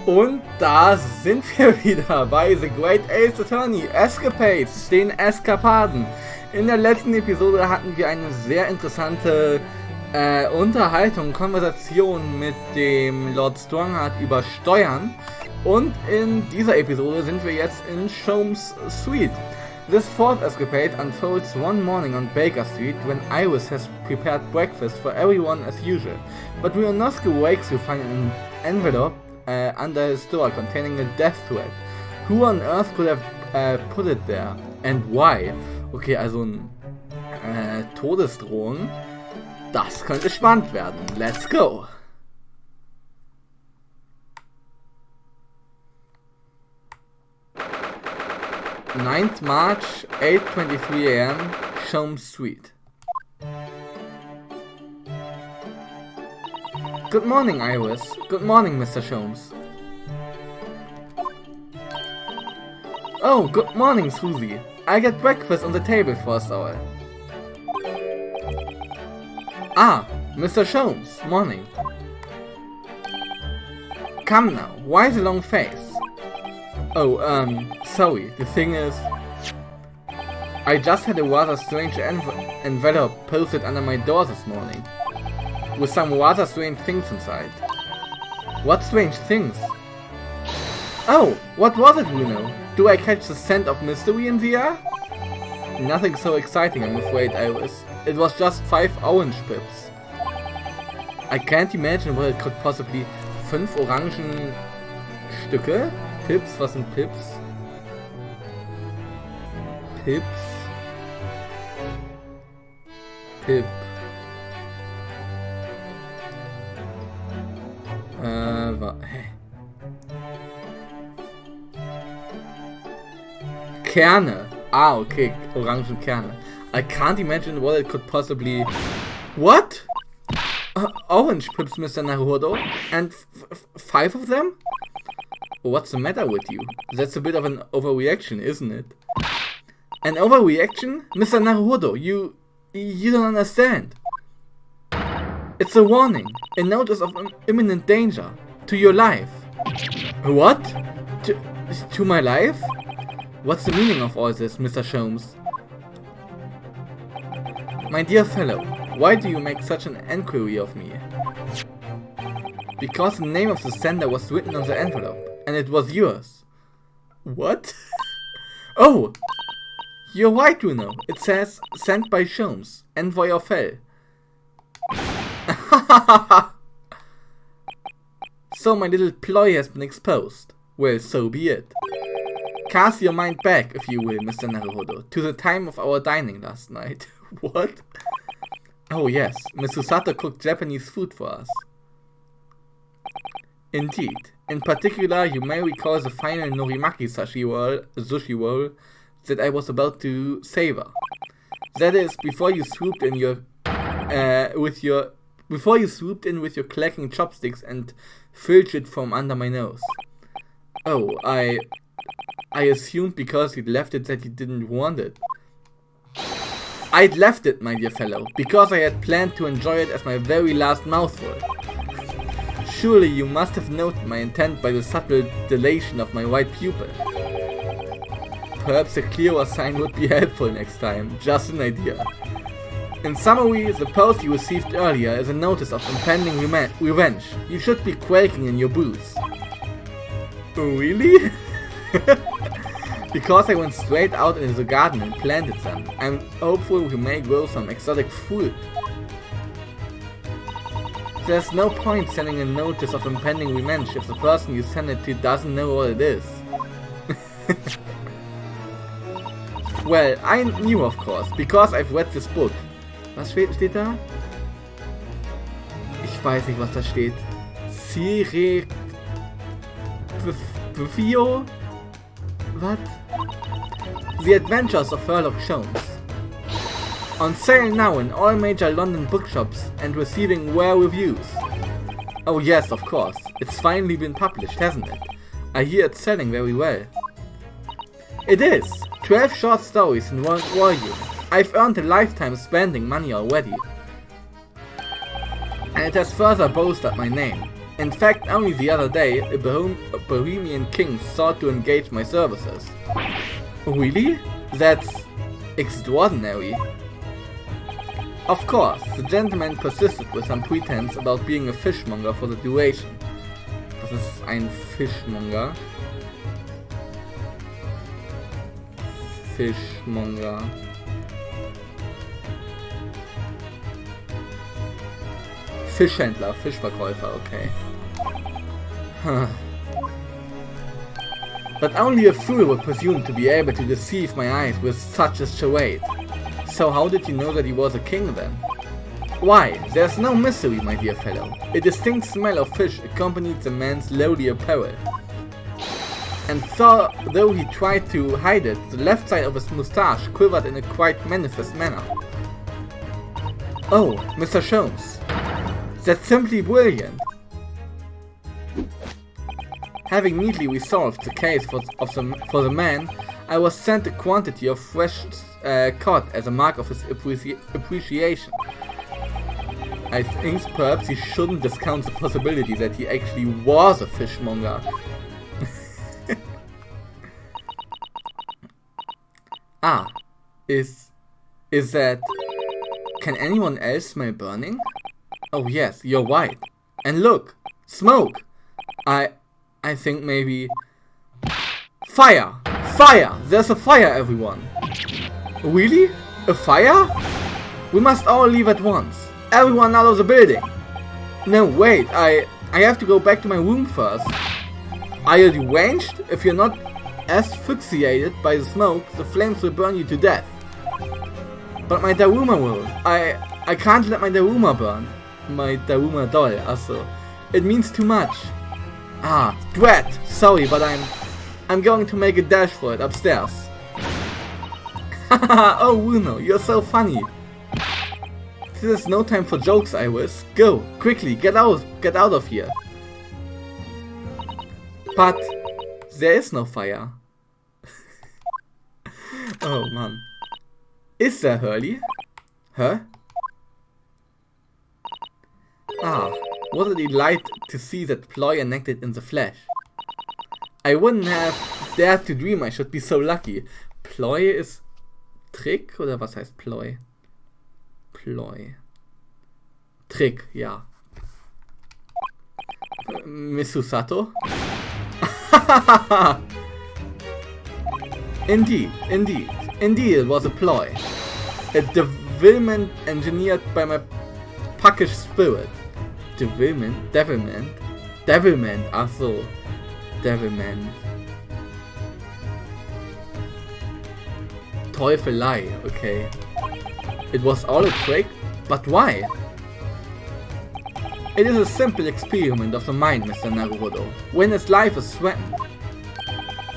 Und da sind wir wieder bei The Great Ace Attorney, Escapades, den Eskapaden. In der letzten Episode hatten wir eine sehr interessante Unterhaltung, Konversation mit dem Lord Strongheart über Steuern. Und in dieser Episode sind wir jetzt in Sholmes Suite. This fourth escapade unfolds one morning on Baker Street when Iris has prepared breakfast for everyone as usual. But Rionosuke wakes to find an envelope under his door containing a death threat. Who on earth could have put it there? And why? Okay, also ein Todesdrohung. Das könnte spannend werden. Let's go! (9th March, 8:23 AM, Sholmes Suite. Good morning, Iris. Good morning, Mr. Sholmes. Oh, good morning, Susie. I get breakfast on the table for us all. Ah, Mr. Sholmes, morning. Come now, why the long face? Oh, sorry, the thing is, I just had a rather strange envelope posted under my door this morning, with some rather strange things inside. What strange things? Oh, what was it, Bruno? Do I catch the scent of mystery in the air? Nothing so exciting, I'm afraid, Iris. It was just 5 orange pips. I can't imagine what it could possibly... 5 Orangenstücke? Pips? Was sind Pips? Pips? Pip. Hä? Kerne. Ah, okay. Orangenkerne. I can't imagine what it could possibly... What? Orange pips, Mr. Naruhodo? And 5 of them? What's the matter with you? That's a bit of an overreaction, isn't it? An overreaction? Mr. Naruhodo, you don't understand. It's a warning, a notice of imminent danger to your life. What? To my life? What's the meaning of all this, Mr. Sholmes? My dear fellow, why do you make such an enquiry of me? Because the name of the sender was written on the envelope, and it was yours. What? Oh! You're right, Bruno. It says, sent by Sholmes, Envoy Fell. So my little ploy has been exposed. Well, so be it. Cast your mind back, if you will, Mr. Naruhodo, to the time of our dining last night. What? Oh yes, Miss Susato cooked Japanese food for us. Indeed. In particular, you may recall the final norimaki sushi roll that I was about to savor. That is, before you swooped in with your clacking chopsticks and filched it from under my nose. Oh, I assumed because you'd left it that you didn't want it. I'd left it, my dear fellow, because I had planned to enjoy it as my very last mouthful. Surely you must have noted my intent by the subtle dilation of my right pupil. Perhaps a clearer sign would be helpful next time, just an idea. In summary, the post you received earlier is a notice of impending revenge. You should be quaking in your boots. Really? Because I went straight out into the garden and planted them, I'm hopeful we may grow some exotic fruit. There's no point sending a notice of impending revenge if the person you send it to doesn't know what it is. Well, I knew, of course, because I've read this book. Was steht da? Ich weiß nicht, was da steht. Vio? What? The Adventures of Sherlock Holmes. On sale now in all major London bookshops and receiving rare reviews. Oh yes, of course. It's finally been published, hasn't it? I hear it's selling very well. It is. 12 short stories in one volume. I've earned a lifetime spending money already. And it has further bolstered my name. In fact, only the other day, a Bohemian king sought to engage my services. Really? That's extraordinary. Of course, the gentleman persisted with some pretense about being a fishmonger for the duration. Was ist ein Fischmonger? Fischmonger. Fischhändler, Fischverkäufer, okay. Huh. But only a fool would presume to be able to deceive my eyes with such a charade. So how did you know that he was a king then? Why, there's no mystery, my dear fellow. A distinct smell of fish accompanied the man's lowly apparel. And though he tried to hide it, the left side of his moustache quivered in a quite manifest manner. Oh, Mr. Sholmes. That's simply brilliant! Having neatly resolved the case for the man, I was sent a quantity of fresh cod as a mark of his appreciation. I think perhaps he shouldn't discount the possibility that he actually was a fishmonger. Ah, is that... Can anyone else smell burning? Oh yes, you're right. And look! Smoke! I think maybe... Fire! Fire! There's a fire, everyone! Really? A fire? We must all leave at once. Everyone out of the building! No, wait, I have to go back to my room first. Are you deranged? If you're not asphyxiated by the smoke, the flames will burn you to death. But my Daruma will. I can't let my Daruma burn. My Daruma doll, also. It means too much. Ah, drat! Sorry, but I'm going to make a dash for it upstairs. Haha, oh Bruno, you're so funny. This is no time for jokes, Iris. Go, quickly, get out of here. But there is no fire. Oh man. Is there, Hurley? Huh? Ah, what a delight to see that ploy enacted in the flesh. I wouldn't have dared to dream I should be so lucky. Ploy ist Trick oder was heißt Ploy? Ploy. Trick, ja. Miss Susato? Indeed it was a ploy. A devilment engineered by my puckish spirit. Devilment? Devilment, ach so. Devilment. Teufelei, okay. It was all a trick? But why? It is a simple experiment of the mind, Mr. Naruhodo. When his life is threatened,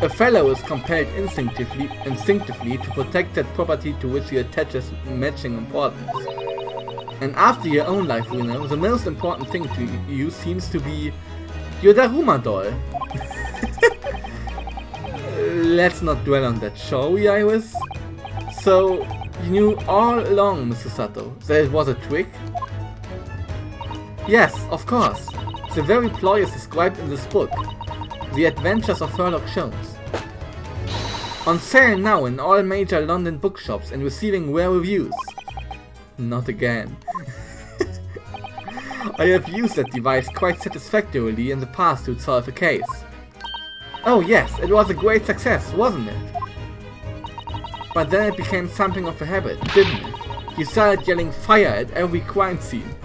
a fellow is compelled instinctively to protect that property to which he attaches matching importance. And after your own life, Bruno, the most important thing to you seems to be your Daruma doll. Let's not dwell on that, shall we, Iris? So, you knew all along, Mr. Sato, that it was a trick? Yes, of course. The very ploy is described in this book, The Adventures of Sherlock Holmes. On sale now in all major London bookshops and receiving rare reviews. Not again. I have used that device quite satisfactorily in the past to solve a case. Oh yes, it was a great success, wasn't it? But then it became something of a habit, didn't it? You started yelling fire at every crime scene.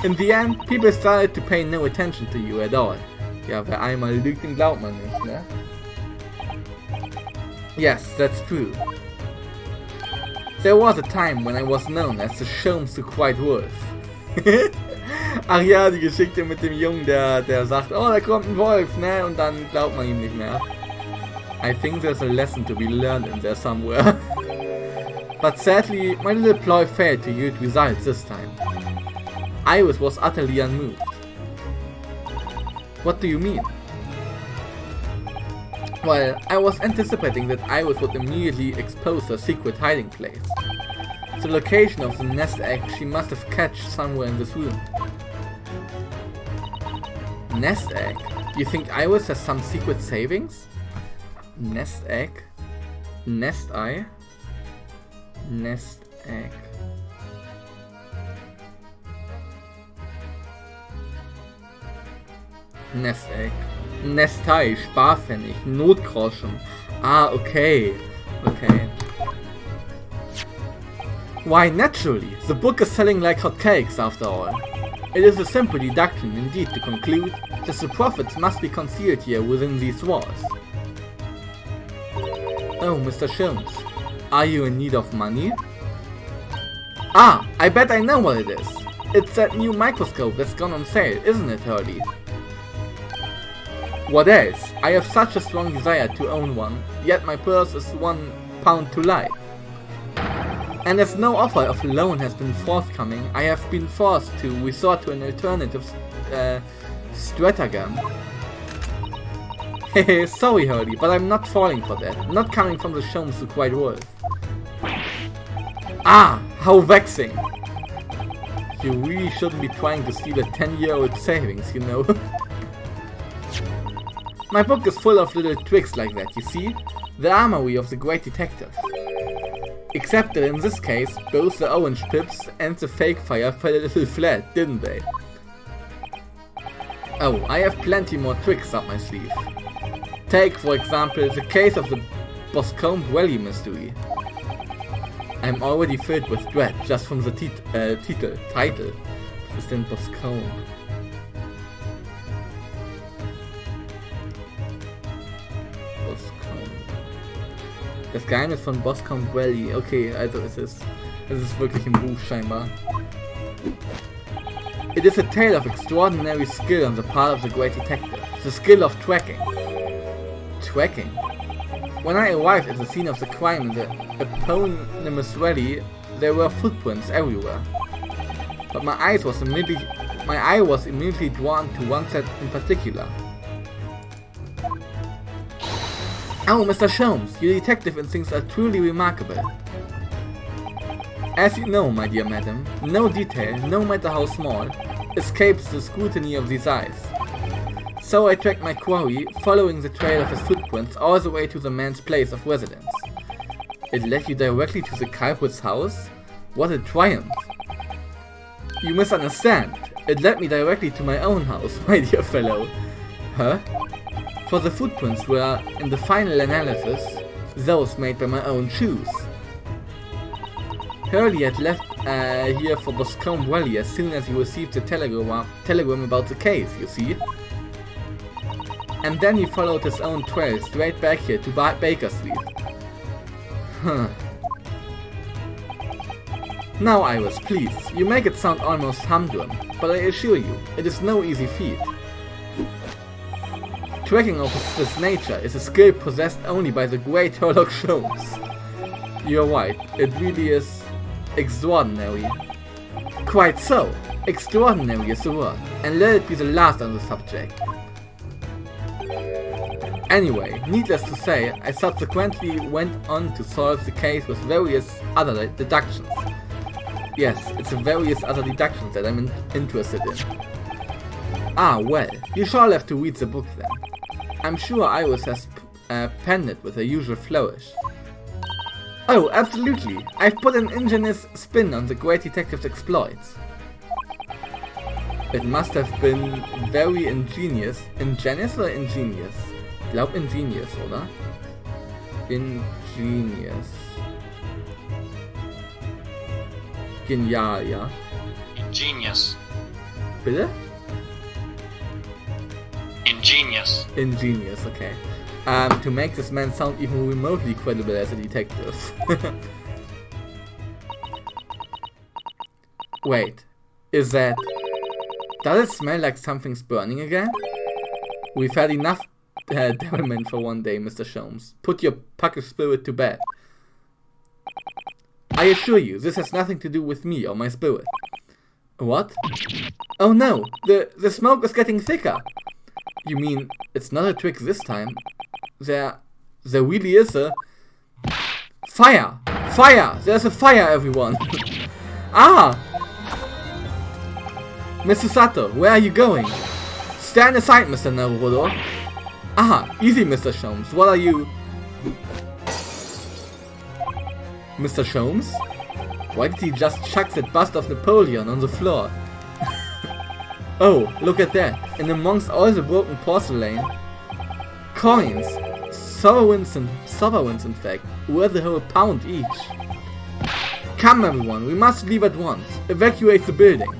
In the end, people started to pay no attention to you at all. Ja, wer einmal lügt, den glaubt man nicht, ne? Yes, that's true. There was a time when I was known as the Sholmes to White Wolf. Ach ja, die Geschichte mit dem Jungen, der sagt, oh, da kommt ein Wolf, ne? Und dann glaubt man ihm nicht mehr. I think there's a lesson to be learned in there somewhere. But sadly, my little ploy failed to yield results this time. Iris was utterly unmoved. What do you mean? Well, I was anticipating that Iris would immediately expose her secret hiding place. The location of the nest egg she must have cached somewhere in this room. Nest egg? You think Iris has some secret savings? Nest egg? Nest eye? Nest egg. Nest egg. Nestei, Sparpfennig, Notgroschen. Ah, okay. Okay. Why, naturally. The book is selling like hotcakes after all. It is a simple deduction indeed to conclude that the profits must be concealed here within these walls. Oh, Mr. Sholmes. Are you in need of money? Ah, I bet I know what it is. It's that new microscope that's gone on sale, isn't it, Hurley? What else? I have such a strong desire to own one, yet my purse is £1 too light. And as no offer of a loan has been forthcoming, I have been forced to resort to an alternative stratagem. Hehe, sorry Hurley, but I'm not falling for that. Not coming from the Sholmes to quite worth. Ah, how vexing! You really shouldn't be trying to steal a 10-year-old savings, you know. My book is full of little tricks like that, you see? The armory of the great detective. Except that in this case, both the orange pips and the fake fire fell a little flat, didn't they? Oh, I have plenty more tricks up my sleeve. Take, for example, the case of the Boscombe Valley mystery. I'm already filled with dread just from the title. Was ist denn Boscombe? Das Geheimnis von Boscombe Valley. Okay, also es ist wirklich im Buch scheinbar. It is a tale of extraordinary skill on the part of the great detective. The skill of tracking. Tracking? When I arrived at the scene of the crime in the eponymous valley, there were footprints everywhere. But my eye was immediately drawn to one set in particular. Oh, Mr. Sholmes, your detective instincts are truly remarkable. As you know, my dear madam, no detail, no matter how small, escapes the scrutiny of these eyes. So I tracked my quarry, following the trail of his footprints all the way to the man's place of residence. It led you directly to the culprit's house? What a triumph! You misunderstand. It led me directly to my own house, my dear fellow. Huh? For the footprints were, in the final analysis, those made by my own shoes. Hurley had left here for Boscombe Valley as soon as he received the telegram about the case, you see. And then he followed his own trail straight back here to Baker Street. Huh. Now Iris, please, you make it sound almost humdrum, but I assure you, it is no easy feat. Tracking of this nature is a skill possessed only by the great Sherlock Holmes. You're right, it really is extraordinary. Quite so, extraordinary is the word, and let it be the last on the subject. Anyway, needless to say, I subsequently went on to solve the case with various other deductions. Yes, it's the various other deductions that I'm interested in. Ah, well, you shall have to read the book then. I'm sure Iris has penned it with her usual flourish. Oh, absolutely. I've put an ingenious spin on the great detective's exploits. It must have been very ingenious. Ingenious or ingenious? Ich glaub ingenious, oder? Ingenious. Genial, ja. Ingenious. Bitte? Ingenious. Ingenious, okay. To make this man sound even remotely credible as a detective. Wait, is that... Does it smell like something's burning again? We've had enough devilment for one day, Mr. Sholmes. Put your pucker spirit to bed. I assure you, this has nothing to do with me or my spirit. What? Oh no, the smoke is getting thicker. You mean, it's not a trick this time? There really is a... Fire! Fire! There's a fire, everyone! Ah! Mr. Sato, where are you going? Stand aside, Mr. Naruto. Aha, easy, Mr. Sholmes. What are you... Mr. Sholmes? Why did he just chuck that bust of Napoleon on the floor? Oh, look at that. And amongst all the broken porcelain... Coins. Sovereigns in fact. Worth a whole pound each. Come everyone, we must leave at once. Evacuate the building.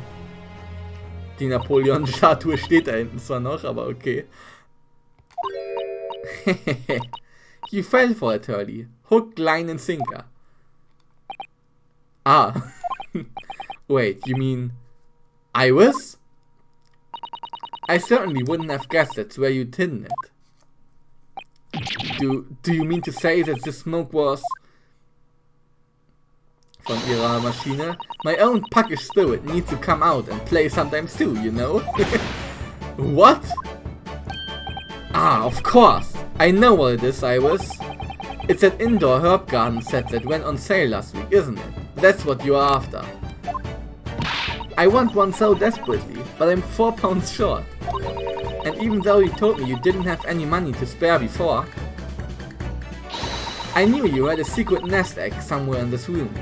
Die Napoleon-Statue steht da hinten zwar noch, aber okay. You fell for it, Hurley. Hook, line and sinker. Ah. Wait, you mean... Iris? I certainly wouldn't have guessed that's where you'd hidden it. Do you mean to say that this smoke was... Von ihrer Maschine? My own puckish spirit needs to come out and play sometimes too, you know? What? Ah, of course! I know what it is, Iris. It's that indoor herb garden set that went on sale last week, isn't it? That's what you're after. I want one so desperately, but I'm 4 pounds short. And even though you told me you didn't have any money to spare before, I knew you had a secret nest egg somewhere in this room.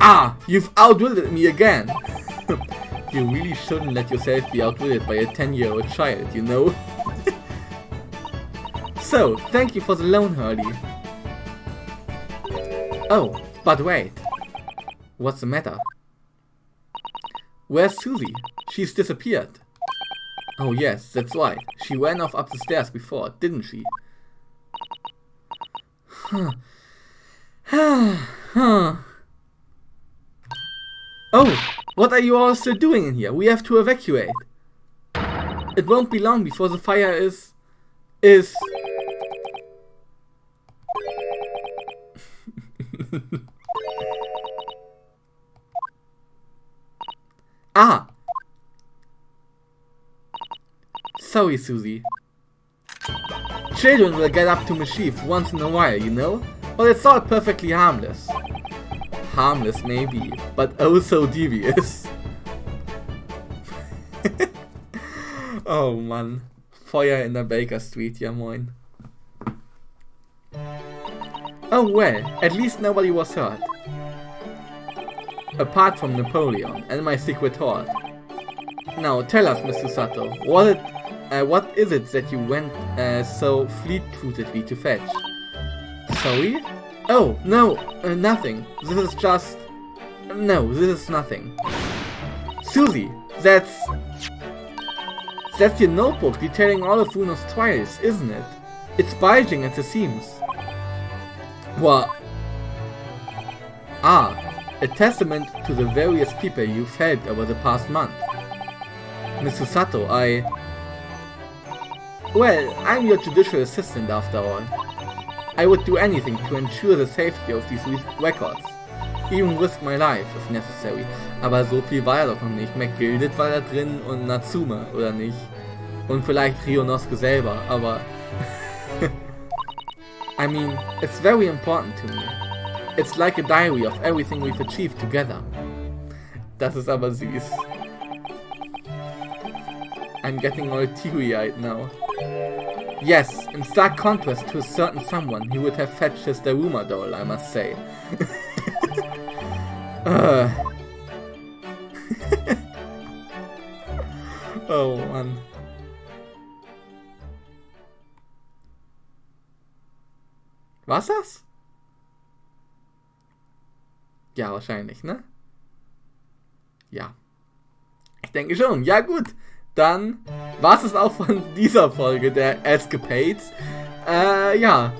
Ah, you've outwitted me again! You really shouldn't let yourself be outwitted by a 10-year-old child, you know? So, thank you for the loan, Hurley. Oh, but wait. What's the matter? Where's Susie? She's disappeared. Oh yes, that's right. She ran off up the stairs before, didn't she? Oh, what are you all still doing in here? We have to evacuate. It won't be long before the fire is... Ah! Sorry, Susie. Children will get up to mischief once in a while, you know? But it's all perfectly harmless. Harmless maybe, but oh so devious. Oh Mann. Feuer in der Baker Street, ja moin. Oh well, at least nobody was hurt. Apart from Napoleon and my secret hoard. Now tell us, Mr. Sato, what is it that you went so fleet-footedly to fetch? Sorry? Oh, no, nothing. This is just... No, this is nothing. Susie, that's your notebook detailing all of Funo's trials, isn't it? It's bulging at the seams. What? Ah, a testament to the various people you've helped over the past month. Mr. Sato, Well, I'm your judicial assistant after all. I would do anything to ensure the safety of these records. Even risk my life, if necessary. Aber so viel war ja doch noch nicht. McGilded war da drin und Natsume, oder nicht? Und vielleicht Ryonosuke selber, aber... I mean, it's very important to me. It's like a diary of everything we've achieved together. Das ist aber süß. I'm getting all teary-eyed now. Yes, in stark contrast to a certain someone who would have fetched his Daruma doll, I must say. Oh Mann. War's das? Ja, wahrscheinlich, ne? Ja. Ich denke schon. Ja gut. Dann war es auch von dieser Folge der Escapades. Ja.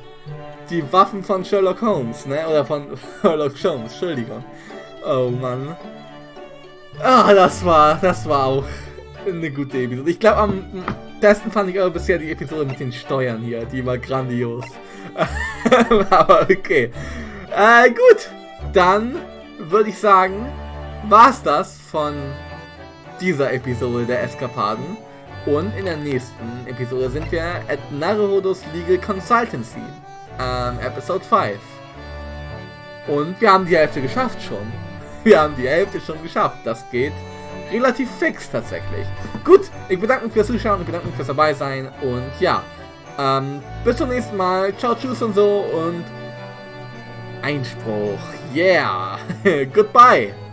Die Waffen von Sherlock Holmes, ne? Oder von Sherlock Holmes, Entschuldigung. Oh Mann. Ah, das war auch eine gute Episode. Ich glaube, am besten fand ich aber bisher die Episode mit den Steuern hier. Die war grandios. Aber okay. Gut. Dann würde ich sagen, war's das von dieser Episode der Escapaden. Und in der nächsten Episode sind wir at Naruhodo's Legal Consultancy. Episode 5. Und wir haben die Hälfte geschafft schon. Wir haben die Hälfte schon geschafft. Das geht relativ fix tatsächlich. Gut, ich bedanke mich fürs Zuschauen, ich bedanke mich fürs dabei sein und ja, bis zum nächsten Mal. Ciao, tschüss und so und Einspruch. Yeah. Goodbye.